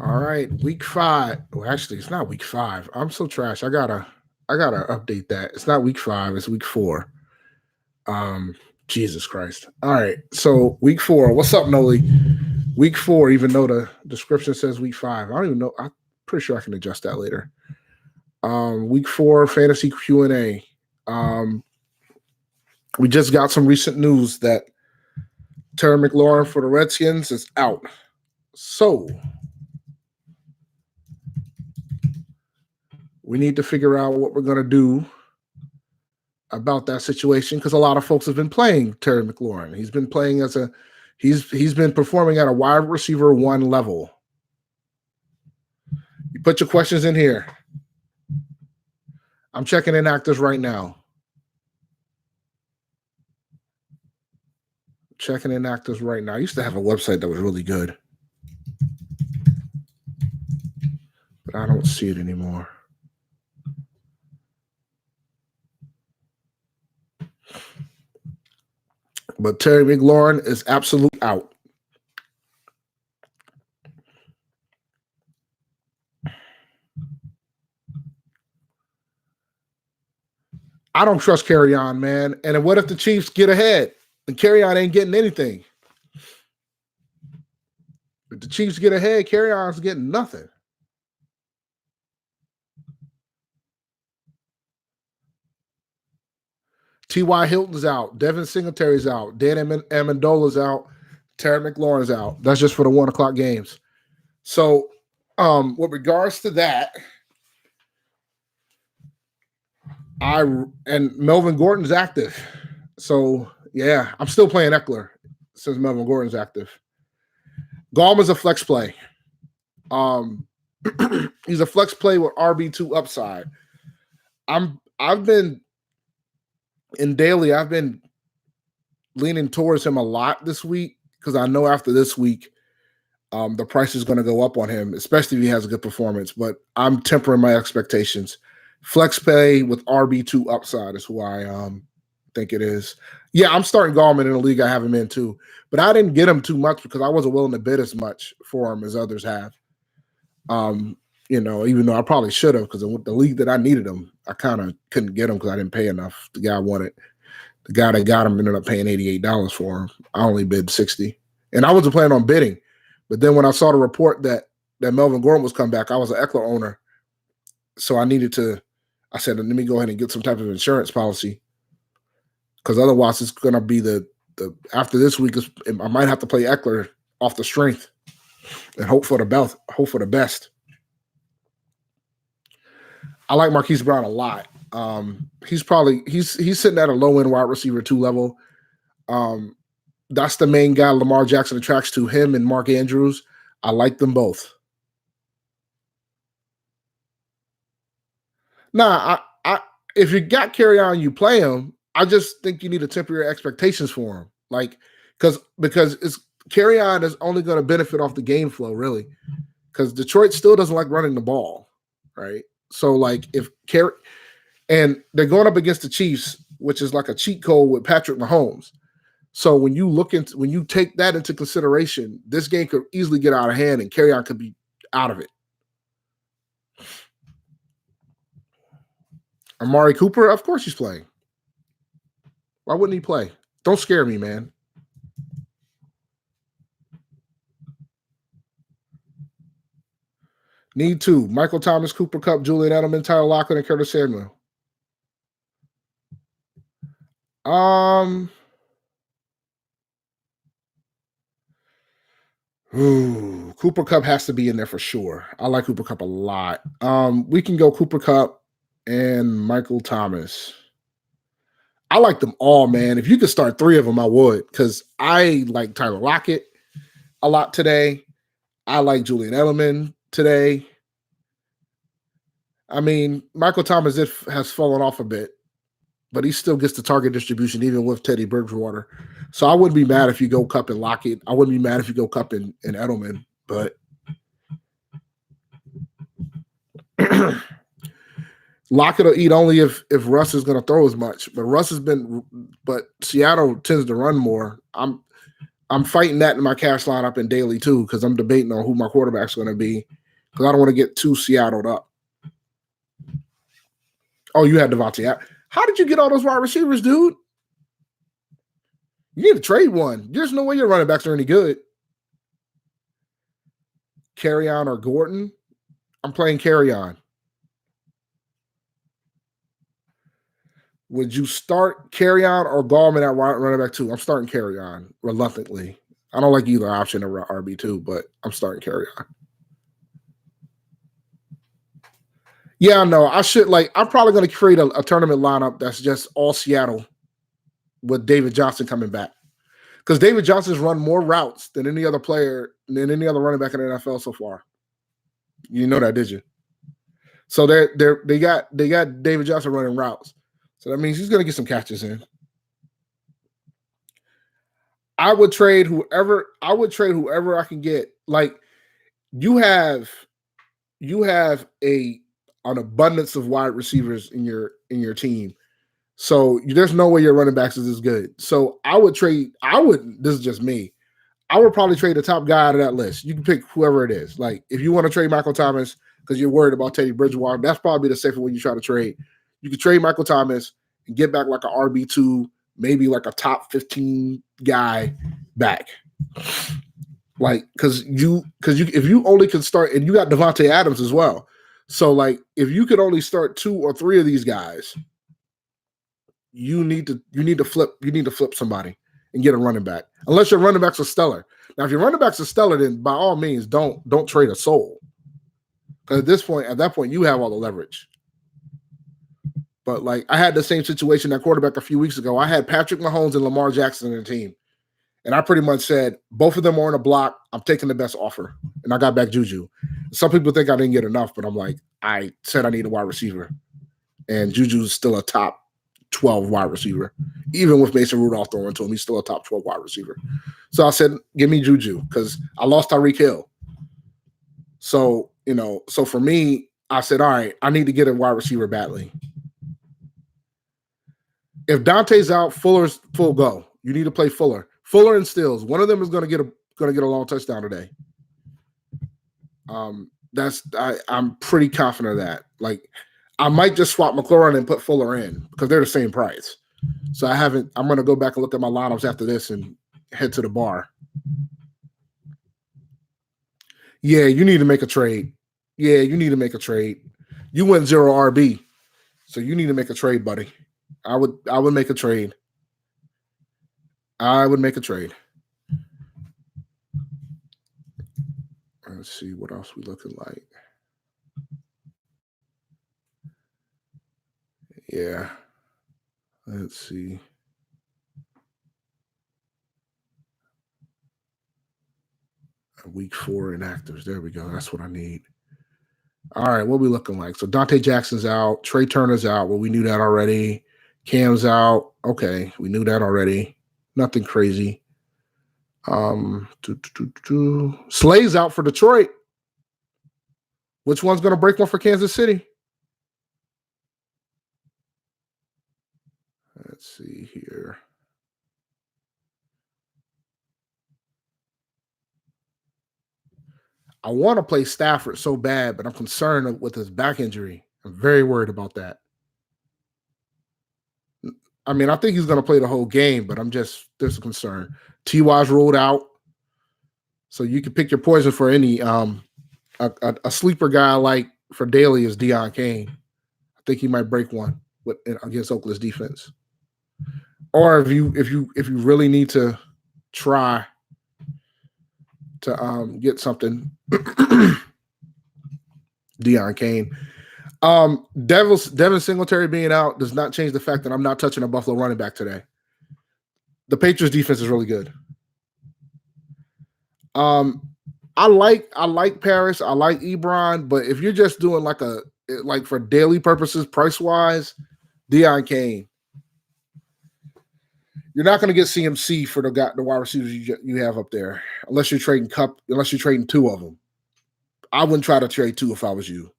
All right, week 5. Well, actually, it's not week 5. I'm so trash. I gotta update that. It's not week 5. It's week 4. Um, Jesus Christ. All right, so week 4. What's up, Noli? Week 4. Even though the description says week 5, I don't even know. I'm pretty sure I can adjust that later. Week 4 fantasy Q&A. Um, we just got some recent news that Terry McLaurin for the Redskins is out. So we need to figure out what we're gonna do about that situation because a lot of folks have been playing Terry McLaurin. He's been playing as a he's been performing at a wide receiver one level. You put your questions in here. I'm checking in actors right now. Checking in actors right now. I used to have a website that was really good, but I don't see it anymore. But Terry McLaurin is absolutely out. I don't trust Carry On, man. And what if the Chiefs get ahead and Carry On ain't getting anything? If the Chiefs get ahead, Carry On's getting nothing. T.Y. Hilton's out. Devin Singletary's out. Dan Amendola's out. Terry McLaurin's out. That's just for the 1 o'clock games. So, with regards to that, and Melvin Gordon's active. So, yeah, I'm still playing Eckler since Melvin Gordon's active. Gallman's a flex play. Um, he's a flex play with RB2 upside. I've been in daily, I've been leaning towards him a lot this week because I know after this week, the price is going to go up on him, especially if he has a good performance. But I'm tempering my expectations. Flex pay with RB2 upside is who I think it is. Yeah, I'm starting Gallman in the league. I have him in too, but I didn't get him too much because I wasn't willing to bid as much for him as others have. Even though I probably should have because the league that I needed him, I kind of couldn't get him because I didn't pay enough. The guy I wanted. The guy that got him ended up paying $88 for him. I only bid 60, and I wasn't planning on bidding. But then when I saw the report that Melvin Gordon was coming back, I was an Eckler owner, so I needed to. I said, let me go ahead and get some type of insurance policy because otherwise it's going to be the after this week. I might have to play Eckler off the strength and hope for the best. Hope for the best. I like Marquise Brown a lot. He's sitting at a low end wide receiver 2 level. That's the main guy Lamar Jackson attracts to, him and Mark Andrews. I like them both. Nah, if you got Carry On, you play him. I just think you need to temper your expectations for him, like because it's Carry On is only going to benefit off the game flow, really, because Detroit still doesn't like running the ball, right? So like if Carry and they're going up against the Chiefs, which is like a cheat code with Patrick Mahomes. So when you take that into consideration, this game could easily get out of hand and Carry On could be out of it. Amari Cooper, of course he's playing. Why wouldn't he play? Don't scare me, man. Need two. Michael Thomas, Cooper Kupp, Julian Edelman, Tyler Lockett, and Curtis Samuel. Cooper Kupp has to be in there for sure. I like Cooper Kupp a lot. We can go Cooper Kupp and Michael Thomas. I like them all, man. If you could start 3 of them, I would, because I like Tyler Lockett a lot today. I like Julian Edelman today. I mean, Michael Thomas has fallen off a bit, but he still gets the target distribution even with Teddy Bridgewater. So I wouldn't be mad if you go Kupp and Lockett. I wouldn't be mad if you go Kupp and Edelman, but Lockett will eat only if Russ is going to throw as much. But Seattle tends to run more. I'm fighting that in my cash lineup in daily too because I'm debating on who my quarterback's going to be because I don't want to get too Seattled up. Oh, you had Devontae. How did you get all those wide receivers, dude? You need to trade one. There's no way your running backs are any good. Carry on or Gordon? I'm playing carry on. Would you start carry on or Gallman at running back two? I'm starting carry on reluctantly. I don't like either option of RB2, but I'm starting carry on. Yeah, no, I should I'm probably going to create a tournament lineup that's just all Seattle with David Johnson coming back. Because David Johnson's run more routes than any other player, than any other running back in the NFL so far. You know that, did you? So they got David Johnson running routes. So that means he's going to get some catches in. I would trade whoever I can get. Like you have an abundance of wide receivers in your team. So there's no way your running backs is as good. So this is just me. I would probably trade the top guy out of that list. You can pick whoever it is. Like if you want to trade Michael Thomas because you're worried about Teddy Bridgewater, that's probably the safer way you try to trade. You could trade Michael Thomas and get back like an RB2, maybe like a top 15 guy back. Like because if you only can start, and you got Devontae Adams as well. So like if you could only start 2 or 3 of these guys, you need to flip somebody and get a running back. Unless your running backs are stellar. Now, if your running backs are stellar, then by all means, don't trade a soul. Because at that point, you have all the leverage. But like I had the same situation at quarterback a few weeks ago. I had Patrick Mahomes and Lamar Jackson in the team. And I pretty much said, both of them are on a block. I'm taking the best offer. And I got back Juju. Some people think I didn't get enough, but I'm like, I said I need a wide receiver. And Juju's still a top 12 wide receiver. Even with Mason Rudolph throwing to him, he's still a top 12 wide receiver. So I said, give me Juju because I lost Tyreek Hill. So, so for me, I said, all right, I need to get a wide receiver badly. If Dante's out, Fuller's full go. You need to play Fuller. Fuller and Stills. One of them is going to get a long touchdown today. I'm pretty confident of that. Like I might just swap McLaurin and put Fuller in because they're the same price. So I'm going to go back and look at my lineups after this and head to the bar. Yeah, you need to make a trade. You went 0 RB. So you need to make a trade, buddy. I would make a trade. Let's see what else we looking like. Yeah. Let's see. Week 4 inactives. There we go. That's what I need. All right, what we looking like? So Dante Jackson's out. Trey Turner's out. Well, we knew that already. Cam's out. Okay, we knew that already. Nothing crazy. Slay's out for Detroit. Which one's going to break one for Kansas City? Let's see here. I want to play Stafford so bad, but I'm concerned with his back injury. I'm very worried about that. I mean, I think he's going to play the whole game, but there's a concern. T.Y.'s ruled out. So you can pick your poison for any a sleeper guy like for daily is Deion Kane. I think he might break one against Oakland's defense. Or if you really need to try to get something, Deion Kane. Devin Singletary being out does not change the fact that I'm not touching a Buffalo running back today. The Patriots defense is really good. I like Paris. I like Ebron, but if you're just doing like for daily purposes, price wise, Deion Kane. You're not going to get CMC for the wide receivers you have up there, unless you're trading Cup, unless you're trading 2 of them. I wouldn't try to trade 2 if I was you.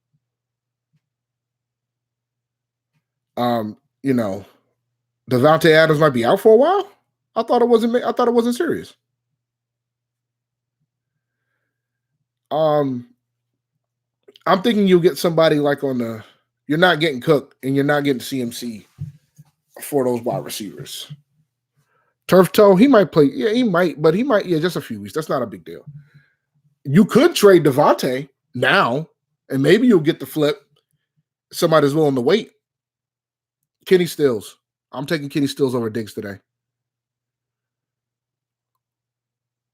Devontae Adams might be out for a while. I thought it wasn't serious. Um, I'm thinking you'll get somebody like on the. You're not getting Cook and you're not getting CMC for those wide receivers. Turf toe, he might play. Yeah, he might, but he might. Yeah, just a few weeks. That's not a big deal. You could trade Devontae now, and maybe you'll get the flip. Somebody's willing to wait. Kenny Stills. I'm taking Kenny Stills over Diggs today.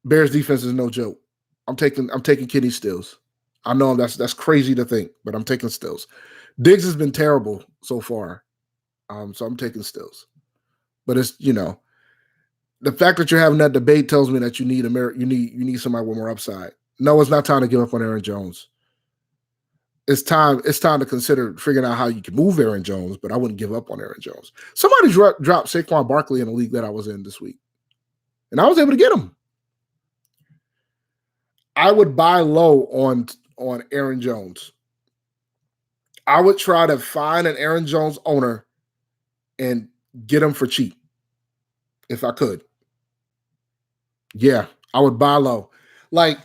Bears defense is no joke. I'm taking Kenny Stills. I know that's crazy to think, but I'm taking Stills. Diggs has been terrible so far, so I'm taking Stills. But it's the fact that you're having that debate tells me that you need somebody with more upside. No, it's not time to give up on Aaron Jones. It's time to consider figuring out how you can move Aaron Jones, but I wouldn't give up on Aaron Jones. Somebody dropped Saquon Barkley in a league that I was in this week, and I was able to get him. I would buy low on Aaron Jones. I would try to find an Aaron Jones owner and get him for cheap if I could. Yeah, I would buy low. Like,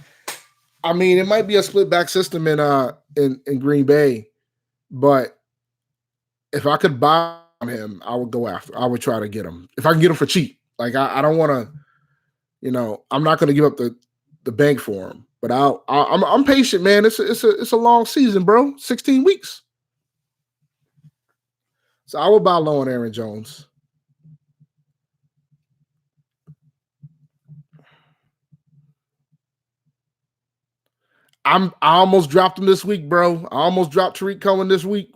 I mean, it might be a split back system in Green Bay, but if I could buy on him, I would go after. I would try to get him if I can get him for cheap. Like, I don't want to, I'm not going to give up the bank for him, but I'm patient, man. It's a long season, bro. 16 weeks. So I would buy low on Aaron Jones. I almost dropped him this week, bro. I almost dropped Tariq Cohen this week.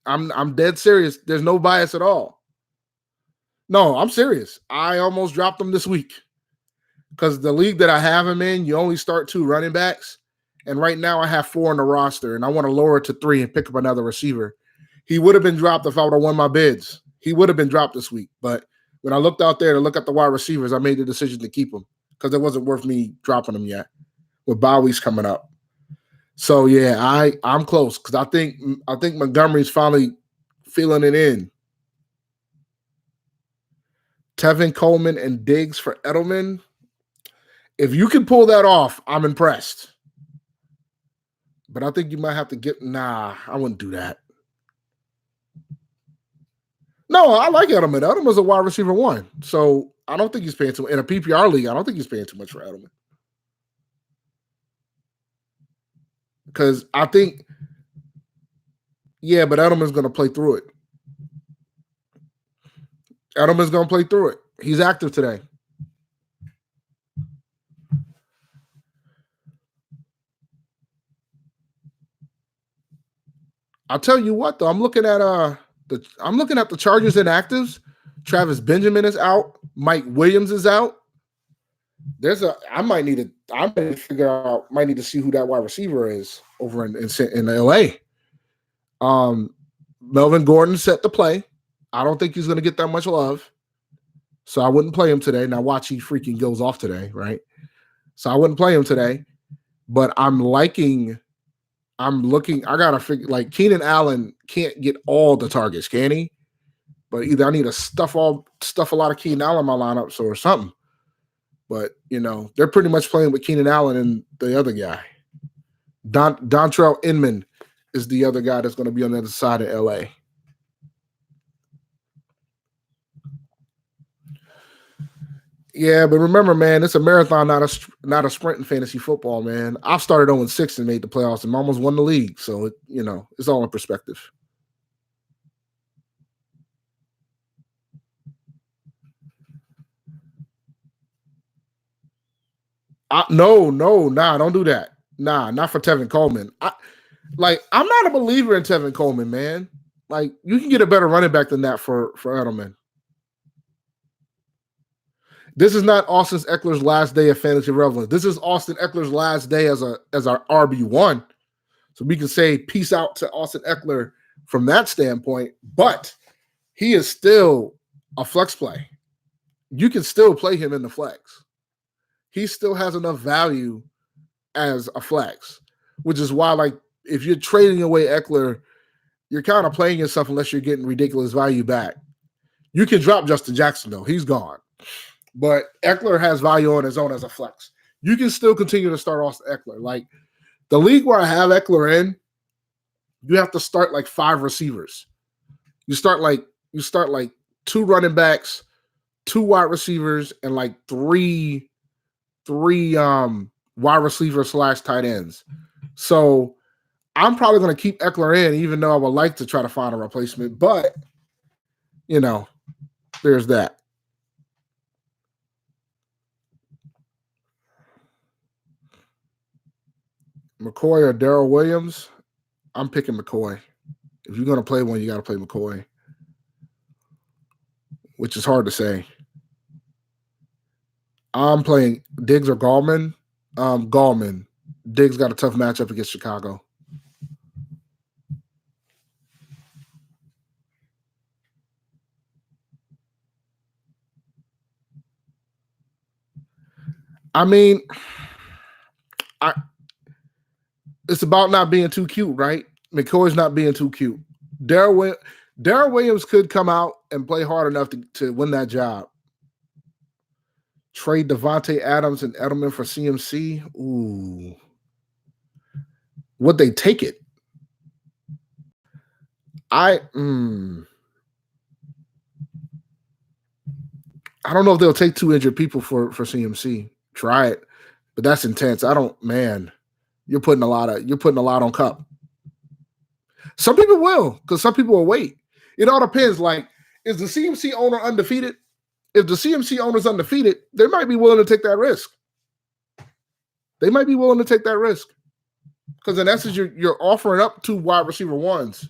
I'm dead serious. There's no bias at all. No, I'm serious. I almost dropped him this week because the league that I have him in, you only start 2 running backs, and right now I have 4 on the roster, and I want to lower it to 3 and pick up another receiver. He would have been dropped if I would have won my bids. He would have been dropped this week, but when I looked out there to look at the wide receivers, I made the decision to keep him because it wasn't worth me dropping him yet with bye weeks coming up. So yeah, I'm close because I think Montgomery's finally feeling it in. Tevin Coleman and Diggs for Edelman. If you can pull that off, I'm impressed. But I think you might have to get. Nah, I wouldn't do that. No, I like Edelman. Edelman's a wide receiver 1, so I don't think he's paying too much in a PPR league. I don't think he's paying too much for Edelman. Because I think, yeah, but Edelman's going to play through it. Edelman's going to play through it. He's active today. I'll tell you what, though. I'm looking at the Chargers inactives. Travis Benjamin is out. Mike Williams is out. I might need to figure out. Might need to see who that wide receiver is over in LA. Melvin Gordon set to play. I don't think he's going to get that much love, so I wouldn't play him today. Now watch, he freaking goes off today, right? So I wouldn't play him today. But I'm looking. I gotta figure, like, Keenan Allen can't get all the targets, can he? But either I need to stuff a lot of Keenan Allen in my lineups or something. But they're pretty much playing with Keenan Allen and the other guy. Dontrell Inman is the other guy that's going to be on the other side of LA. Yeah, but remember, man, it's a marathon, not a sprint in fantasy football, man. I've started 0-6 and made the playoffs and almost won the league. So, it's all in perspective. No, don't do that. Nah, not for Tevin Coleman. I'm not a believer in Tevin Coleman, man. Like, you can get a better running back than that for Edelman. This is not Austin Eckler's last day of fantasy relevance. This is Austin Eckler's last day as our RB1. So we can say peace out to Austin Eckler from that standpoint, but he is still a flex play. You can still play him in the flex. He still has enough value as a flex, which is why, like, if you're trading away Eckler, you're kind of playing yourself unless you're getting ridiculous value back. You can drop Justin Jackson, though. He's gone. But Eckler has value on his own as a flex. You can still continue to start Austin Eckler. Like, The league where I have Eckler in, you have to start like 5 receivers. You start like 2 running backs, 2 wide receivers, and like three wide receiver / tight ends. So I'm probably going to keep Eckler in, even though I would like to try to find a replacement. But, there's that. McCoy or Darrell Williams? I'm picking McCoy. If you're going to play one, you got to play McCoy, which is hard to say. I'm playing Diggs or Gallman. Gallman. Diggs got a tough matchup against Chicago. I mean, it's about not being too cute, right? McCoy's not being too cute. Darrell Williams could come out and play hard enough to win that job. Trade Devontae Adams and Edelman for CMC. Ooh. Would they take it? I don't know if they'll take 2 injured people for CMC. Try it, but that's intense. You're putting a lot on Cup. Some people will, because some people will wait. It all depends. Like, is the CMC owner undefeated? If the CMC owner's undefeated, they might be willing to take that risk. Because in essence, you're offering up 2 wide receiver ones.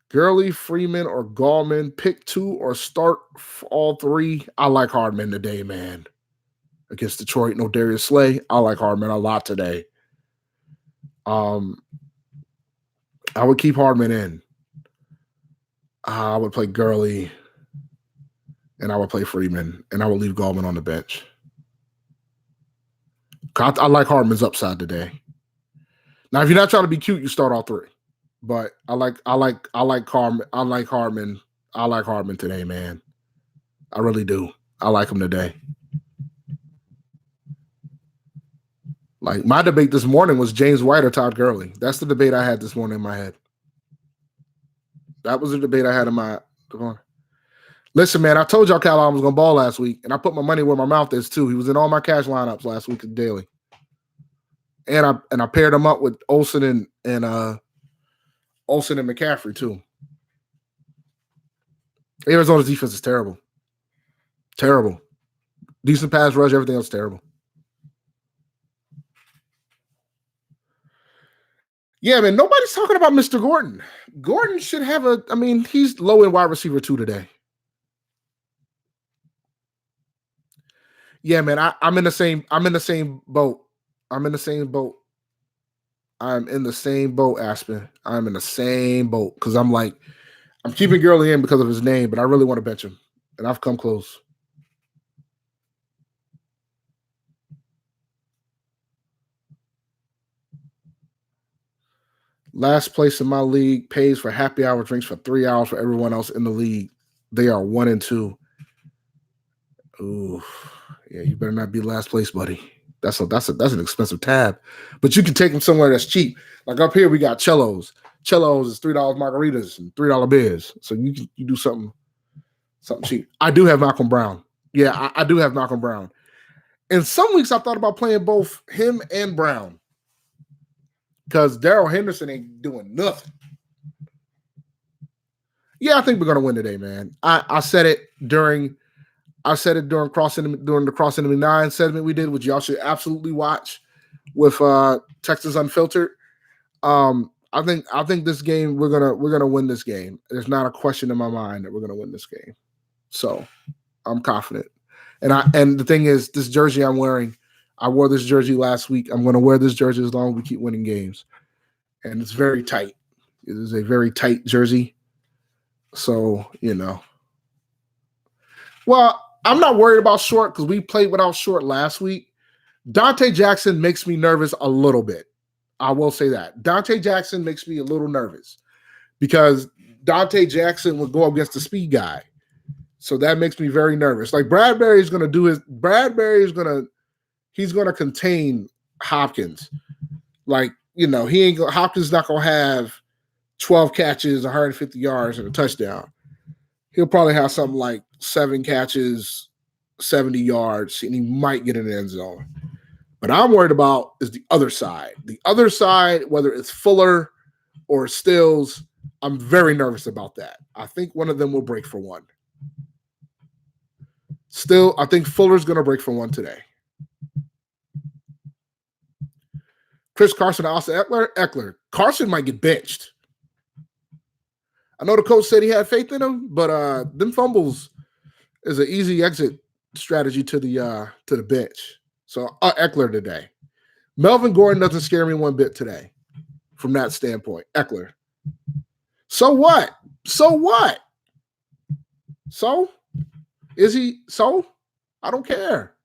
Gurley, Freeman, or Gallman, pick 2 or start all 3. I like Hardman today, man. Against Detroit, no Darius Slay. I like Hardman a lot today. I would keep Hardman in. I would play Gurley, and I would play Freeman, and I would leave Gallman on the bench. I like Hardman's upside today. Now, if you're not trying to be cute, you start all 3. But I like Hardman. I like Hardman today, man. I really do. I like him today. Like, my debate this morning was James White or Todd Gurley. That's the debate I had this morning in my head. That was the debate I had in my morning. Listen, man, I told y'all Cal Allen was going to ball last week, and I put my money where my mouth is, too. He was in all my cash lineups last week at daily. And I paired him up with Olsen and McCaffrey, too. Arizona's defense is terrible. Terrible. Decent pass rush, everything else terrible. Yeah, man, nobody's talking about Mr. Gordon. Gordon should have he's low in wide receiver 2 today. Yeah, man, I'm in the same boat. I'm in the same boat, Aspen. I'm in the same boat because I'm keeping Gurley in because of his name, but I really want to bench him, and I've come close. Last place in my league pays for happy hour drinks for 3 hours for everyone else in the league. They are 1 and 2. Ooh, yeah, you better not be last place, buddy. That's an expensive tab, but you can take them somewhere that's cheap. Like up here, we got Cellos. Cellos is $3 margaritas and $3 beers. So you do something cheap. I do have Malcolm Brown. Yeah, I do have Malcolm Brown. In some weeks, I thought about playing both him and Brown because Darrell Henderson ain't doing nothing. Yeah, I think we're gonna win today, man. I said it during the Cross Enemy 9 segment we did, which y'all should absolutely watch with Texas Unfiltered. I think this game we're gonna win this game. There's not a question in my mind that we're gonna win this game. So I'm confident. And the thing is, this jersey I'm wearing, I wore this jersey last week. I'm gonna wear this jersey as long as we keep winning games. And it's very tight. It is a very tight jersey. So, Well, I'm not worried about Short because we played without Short last week. Dante Jackson makes me nervous a little bit. I will say that. Dante Jackson makes me a little nervous because Dante Jackson would go against the speed guy. So that makes me very nervous. Like Bradbury's going to do his. He's going to contain Hopkins. Like, Hopkins not going to have 12 catches, 150 yards, and a touchdown. He'll probably have something like 7 catches, 70 yards, and he might get in the end zone. But I'm worried about is the other side. The other side, whether it's Fuller or Stills, I'm very nervous about that. I think one of them will break for one. Still, I think Fuller's going to break for one today. Chris Carson, Austin Eckler. Carson might get benched. I know the coach said he had faith in him, but them fumbles is an easy exit strategy to the bench. So Eckler today. Melvin Gordon doesn't scare me one bit today from that standpoint. Eckler. So what? So is he so? I don't care.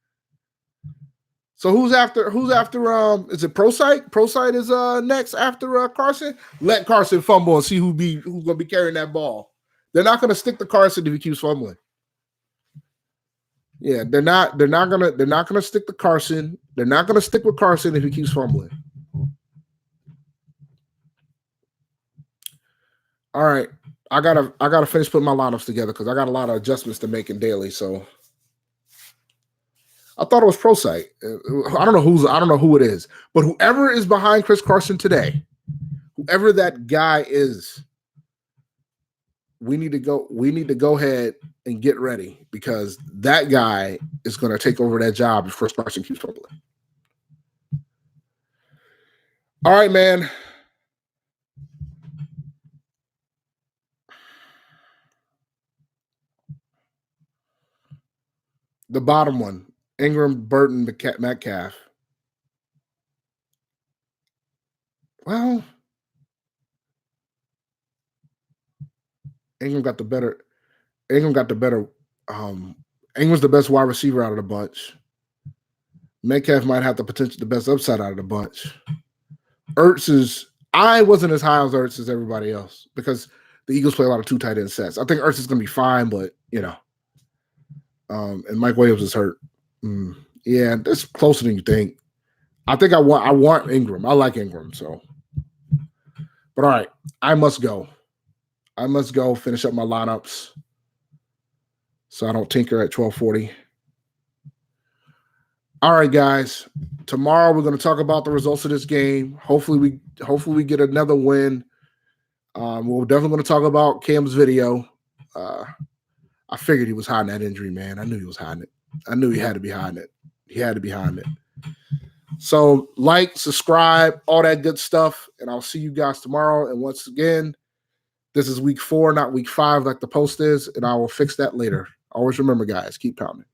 So who's after is it Prosite? Prosite is next after Carson? Let Carson fumble and see who's gonna be carrying that ball. They're not gonna stick to Carson if he keeps fumbling. Yeah, they're not gonna stick to Carson. They're not gonna stick with Carson if he keeps fumbling. All right. I gotta finish putting my lineups together because I got a lot of adjustments to make in daily. So I thought it was Prosite. I don't know who it is, but whoever is behind Chris Carson today, whoever that guy is, we need to go ahead and get ready because that guy is going to take over that job if Chris Carson keeps fumbling. All right, man. The bottom one. Ingram, Burton, Metcalf. Well, Ingram got the better. Ingram's the best wide receiver out of the bunch. Metcalf might have the best upside out of the bunch. I wasn't as high on Ertz as everybody else because the Eagles play a lot of 2 tight end sets. I think Ertz is going to be fine, but and Mike Williams is hurt. Yeah, that's closer than you think. I think I want Ingram. I like Ingram. So, but all right, I must go. Finish up my lineups so I don't tinker at 12:40. All right, guys. Tomorrow we're going to talk about the results of this game. Hopefully we get another win. We're definitely going to talk about Cam's video. I figured he was hiding that injury, man. I knew he was hiding it. I knew he had to be hiding it. So like, subscribe, all that good stuff, and I'll see you guys tomorrow. And once again, this is week 4, not week 5 like the post is, and I will fix that later. Always remember, guys, keep pounding.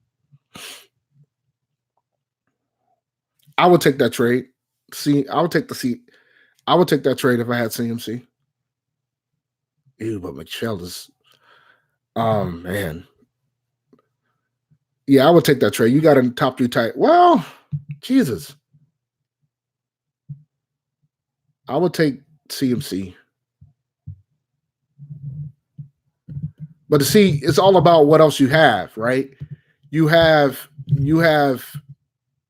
I would take that trade. I would take that trade if I had CMC. Ew, but McShell is oh man. Yeah, I would take that trade. You got a top 3 tight. Well, Jesus. I would take CMC. But to see, it's all about what else you have, right? You have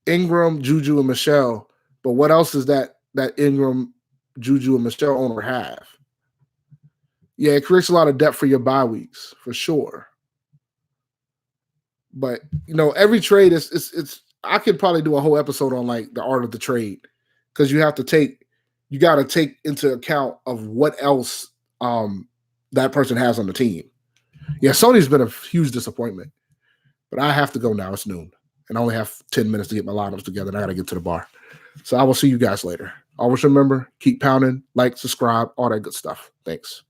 Ingram, Juju, and Michelle. But what else does that Ingram, Juju, and Michelle owner have? Yeah, it creates a lot of depth for your bye weeks, for sure. But every trade is I could probably do a whole episode on like the art of the trade because you got to take into account of what else that person has on the team. Yeah, Sony's been a huge disappointment. But I have to go now. It's noon. And I only have 10 minutes to get my lineups together, and I got to get to the bar. So I will see you guys later. Always remember, keep pounding, like, subscribe, all that good stuff. Thanks.